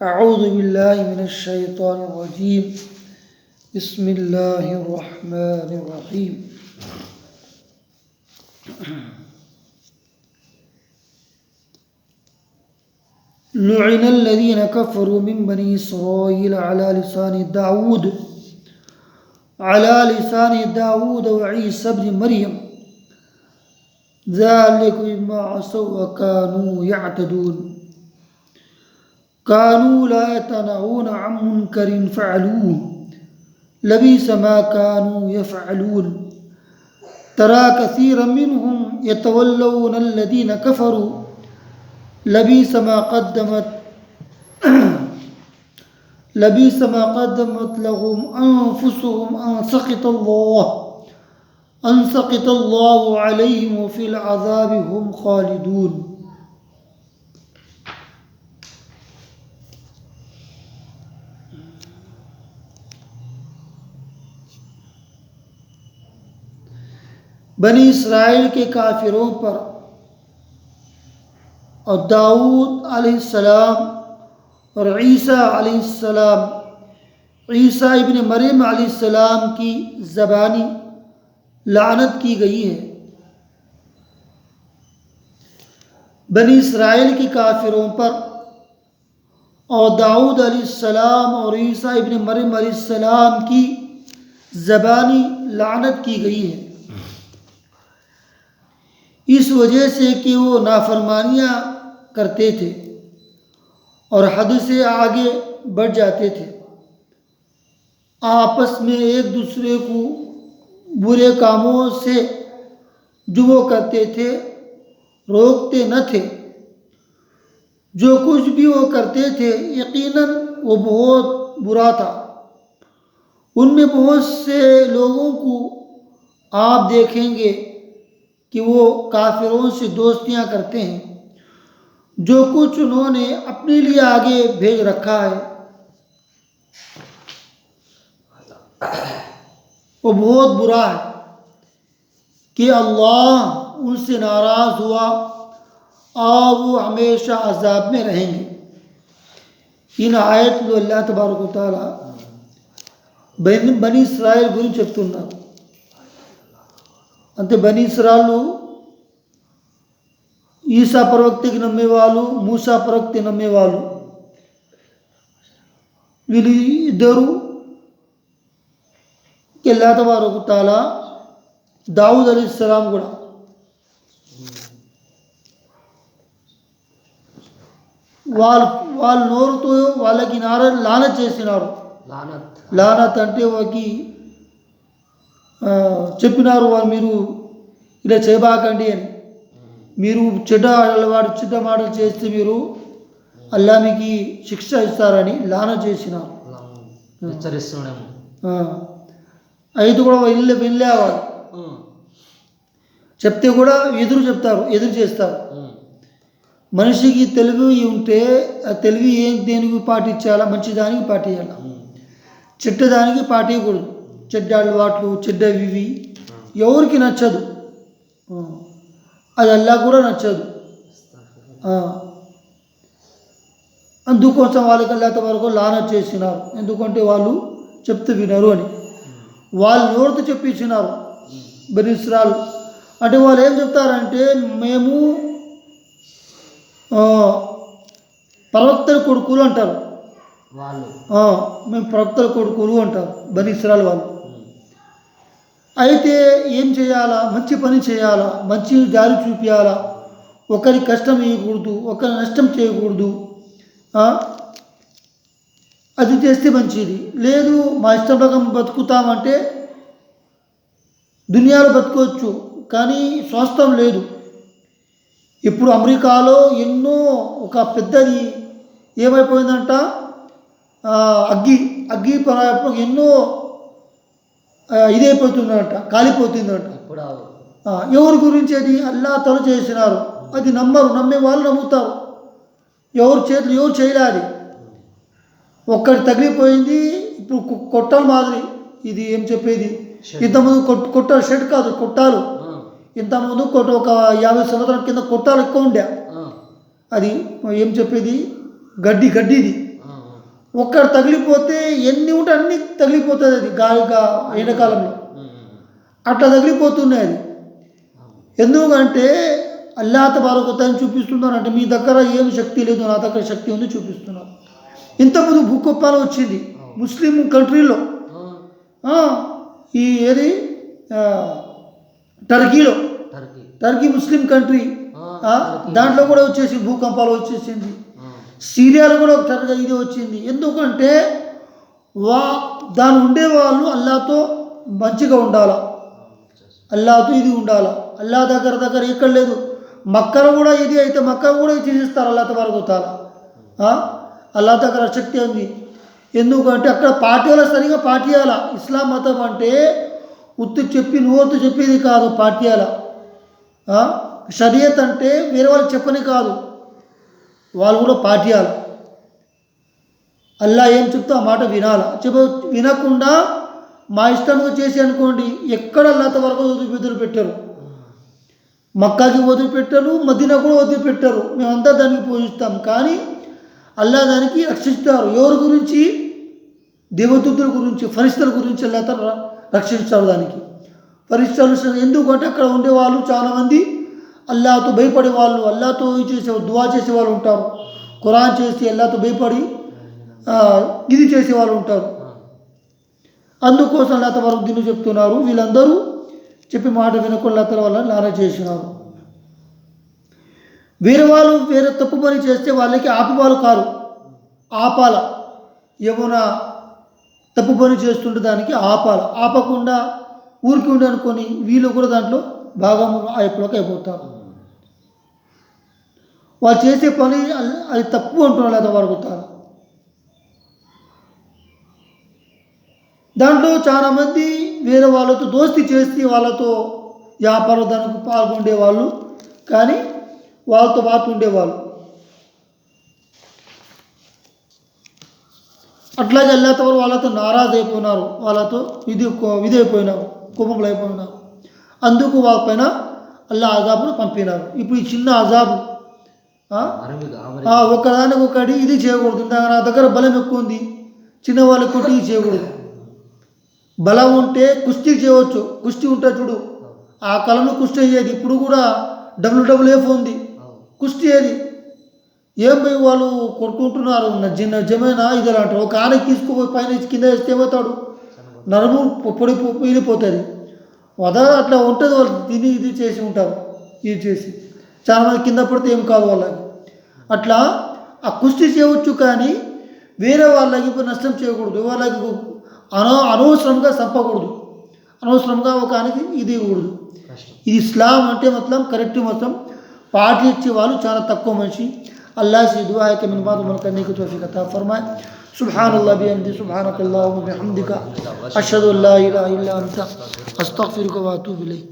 أعوذ بالله من الشيطان الرجيم بسم الله الرحمن الرحيم لعن الذين كفروا من بني إسرائيل على لسان داود وعيسى بن مريم ذلك بما عصوا وكانوا يعتدون كانوا لا يتناهون عن منكر فعلوه لبئس ما كانوا يفعلون ترى كثيرا منهم يتولون الذين كفروا لبئس ما قدمت لهم أنفسهم أن سخط الله عليهم وفي العذاب هم خالدون. بنی اسرائیل کے کافروں پر اور داؤد علیہ السلام اور عیسیٰ علیہ السلام عیسیٰ ابن مریم علیہ السلام کی زبانی لعنت کی گئی ہے. بنی اسرائیل کے کافروں پر اور داؤد علیہ السلام اور عیسیٰ ابن مریم علیہ السلام کی زبانی لعنت کی گئی ہے اس وجہ سے کہ وہ نافرمانیاں کرتے تھے اور حد سے آگے بڑھ جاتے تھے. آپس میں ایک دوسرے کو برے کاموں سے جو وہ کرتے تھے روکتے نہ تھے. جو کچھ بھی وہ کرتے تھے یقیناً وہ بہت برا تھا. ان میں بہت سے لوگوں کو آپ دیکھیں گے کہ وہ کافروں سے دوستیاں کرتے ہیں. جو کچھ انہوں نے اپنے لیے آگے بھیج رکھا ہے وہ بہت برا ہے کہ اللہ ان سے ناراض ہوا اور وہ ہمیشہ عذاب میں رہیں گے. ఈయన ఆయత్లో అల్లాహ్ తబారక వ తఆలా బనీ ఇస్రాయిల్ గురించి చెప్తున్నారు. అంటే బనీ ఇస్రాయిల్ ఈసా ప్రవక్తకి నమ్మేవాళ్ళు, మూసా ప్రవక్త నమ్మేవాళ్ళు. వీళ్ళు ఇద్దరు అల్లాహ్ తబారక వ తఆలా దావుద్ అలైహిస్సలాం కూడా వాళ్ళ నోరుతో వాళ్ళకి లానత్ చేసినారు. లానత్ అంటే వాళ్ళకి చెప్పినారు వాళ్ళు మీరు ఇలా చేయబాకండి అని. మీరు చెడ్డ మాటలు చేస్తే మీరు అల్లా మీకు శిక్ష ఇస్తారని లానత్ చేసినారు. అయితే కూడా వెళ్ళేవారు చెప్తే కూడా ఎదురు చేస్తారు. మనిషికి తెలివి ఉంటే ఆ తెలివి దేనికి పాటించాలా? మంచిదానికి పాటించాలా, చెడ్డదానికి పాటించకూడదు. చెడ్డ అలవాట్లు చెడ్డవి ఎవరికి నచ్చదు, అది అల్లా కూడా నచ్చదు. అందుకోసం వాళ్ళకి అల్లా వరకు లానత్ చేసినారు. ఎందుకంటే వాళ్ళు చెప్తే వినరు అని. వాళ్ళు నోరుతో చెప్పించినారు బనీ ఇస్రాయిల్. అంటే వాళ్ళు ఏం చెప్తారంటే మేము ప్రవక్తల కొడుకులు అంటారు. మేము ప్రవక్తల కొడుకులు అంటారు బనీ ఇస్రాయిల్ వాళ్ళు. అయితే ఏం చేయాలా? మంచి పని చేయాలా, మంచి దారి చూపించాలా, ఒకరి కష్టం ఇవ్వకూడదు, ఒకరి నష్టం చేయకూడదు. అది చేస్తే మంచిది. లేదు మా ఇష్టం ప్రకారం బతుకుతామంటే దునియాలో బతుకోవచ్చు కానీ స్వాస్థ్యం లేదు. ఇప్పుడు అమెరికాలో ఒక పెద్దది ఏమైపోయిందంట, అగ్గి ఎన్నో ఇదైపోతుందంట, కాలిపోతుందంట. ఎవరి గురించి? అది అల్లా తల చేసినారు. అది నమ్మే వాళ్ళు నమ్ముతారు. ఎవరు చేయలే. అది ఒక్కటి తగిలిపోయింది. ఇప్పుడు కొట్టాలి మాదిరి ఇది ఏం చెప్పేది, ఇంతకుముందు కొట్టాలి షెడ్ కాదు కొట్టాలు. ఇంతకుముందు ఒక 50 సంవత్సరాల కింద కొట్టాలు ఎక్కువ ఉండే. అది ఏం చెప్పేది గడ్డిది ఒక్కడు తగిలిపోతే ఎన్ని ఉంటే అన్ని తగిలిపోతుంది, అది గాలిగా ఎండాకాలంలో అట్లా తగిలిపోతున్నాయి. అది ఎందుకంటే అల్లాహ్ తబారక వ తఆలా చూపిస్తున్నారు అంటే మీ దగ్గర ఏం శక్తి లేదు, నా దగ్గర శక్తి ఉంది చూపిస్తున్నారు. ఇంతకుముందు భూకంపాలు వచ్చింది ముస్లిం కంట్రీలో, ఈ ఏది టర్కీ ముస్లిం కంట్రీ, దాంట్లో కూడా వచ్చేసి భూకంపాలు వచ్చేసింది. సిరియాలో కూడా ఒక టర్గా ఇది వచ్చింది. ఎందుకంటే దాని ఉండేవాళ్ళు అల్లాహతో మంచిగా ఉండాలా, అల్లాహతో ఇది ఉండాలా. అల్లాహ్ దగ్గర ఎక్కడ లేదు. మక్కలో కూడా ఇది అయితే మక్క కూడా చేసేస్తారు అల్లాహ్ తబారక వ తఆలా. అల్లాహ్ దగ్గర శక్తి ఉంది. ఎందుకంటే అక్కడ పాఠ్యాలు సరిగా పాఠ్యాల. ఇస్లాం మతం అంటే ఉత్తు చెప్పి నోరుతో చెప్పేది కాదు, పాఠ్యాల. షరియత్ అంటే వేరే వాళ్ళు చెప్పని కాదు, వాళ్ళు కూడా పాఠ్యాల. అల్లా ఏం చెప్తే ఆ మాట వినాల. వినకుండా మా ఇష్టంగా చేసి అనుకోండి, ఎక్కడ అల్లాహ్ తబారక వదిలిపెట్టారు. మక్కాకి వదిలిపెట్టారు, మదీనా కూడా వదిలిపెట్టారు. మేమంతా దానికి పూజిస్తాం, కానీ అల్లాహ్ దానికి రక్షిస్తారు. ఎవరి గురించి? దేవదూతుల గురించి, ఫరిష్టల గురించి అల్లాహ్ తఆలా రక్షిస్తారు. దానికి ఫరిష్టలు ఎందుకంటే అక్కడ ఉండేవాళ్ళు చాలామంది అల్లాహతో భయపడే వాళ్ళు, అల్లాహతో దువా చేసేవాళ్ళు ఉంటారు, ఖురాన్ చేసి అల్లాహతో భయపడి ఇది చేసేవాళ్ళు ఉంటారు. అందుకోసం అల్లాహ్ తబారక దీన్ని చెప్తున్నారు, వీళ్ళందరూ చెప్పి మాట వినకుండా అల్లాహ్ తఆలా వాళ్ళని లానత్ చేసినారు. వేరే వాళ్ళు వేరే తప్పు పని చేస్తే వాళ్ళకి ఆపేవాళ్ళు కాదు, ఆపాల. ఏమైనా తప్పు పని చేస్తుంటే దానికి ఆపకుండా ఊరికి ఉండి అనుకొని వీళ్ళు కూడా దాంట్లో భాగం అయిపోతారు. వాళ్ళు చేసే పని అది తప్పు అంటున్నారు అల్లాహ్ తబారక వ తఆలా. దాంట్లో చాలామంది వేరే వాళ్ళతో దోస్తీ చేసి వాళ్ళతో వ్యాపారం దానికి పాల్గొండేవాళ్ళు, కానీ వాళ్ళతో పాటు ఉండేవాళ్ళు. అట్లాగే అల్లాహ్ తఆలా వాళ్ళతో నారాజ్ అయిపోయినారు, వాళ్ళతో విధైపోయినారు, కోపంలో అయిపోయినారు. అందుకు వాళ్ళపైన అల్లాహ్ అజాబును పంపినారు. ఇప్పుడు ఈ చిన్న అజాబు ఒకదానికి ఒకటి ఇది చేయకూడదు. నా దగ్గర బలం ఎక్కువ ఉంది, చిన్నవాళ్ళకి కొట్టి ఇది చేయకూడదు. బలం ఉంటే కుస్తీ చేయవచ్చు. కుస్తీ ఉంటే చూడు, ఆ కాలంలో కుస్తీ అయ్యేది. ఇప్పుడు కూడా WWF ఉంది, కుస్తీ ఏది ఏం పోయి వాళ్ళు కొట్టుకుంటున్నారు. నిజమేనా ఇది అంటారు. ఒక ఆనకి తీసుకుపోయి పైన కింద వేస్తే ఏమవుతాడు, నరము పొడి వెళ్ళిపోతుంది. అట్లా ఉంటుంది. వాళ్ళు దీన్ని ఇది చేసి ఉంటారు, ఇది చేసి చాలామంది కింద పడితే ఏం కాదు వాళ్ళకి. అట్లా ఆ కుస్తీ చేయవచ్చు, కానీ వేరే వాళ్ళకి నష్టం చేయకూడదు. వాళ్ళకి అనవసరంగా చంపకూడదు, అనవసరంగా ఒక ఆనకి ఇది ఇవ్వకూడదు. ఇది ఇస్లాం అంటే మొత్తం కరెక్ట్, మొత్తం పాటించే వాళ్ళు చాలా తక్కువ మనిషి. अल्लाह से दुआ है कि मिन बात अमल करने की तौफीक अता फरमाए। सुब्हानल्लाह बिहम्दिही सुब्हानकल्लाहुम्मा बिहम्दिका अशहदु अल्ला इलाहा इल्ला अंता अस्तगफिरुका व अतूबु इलैक।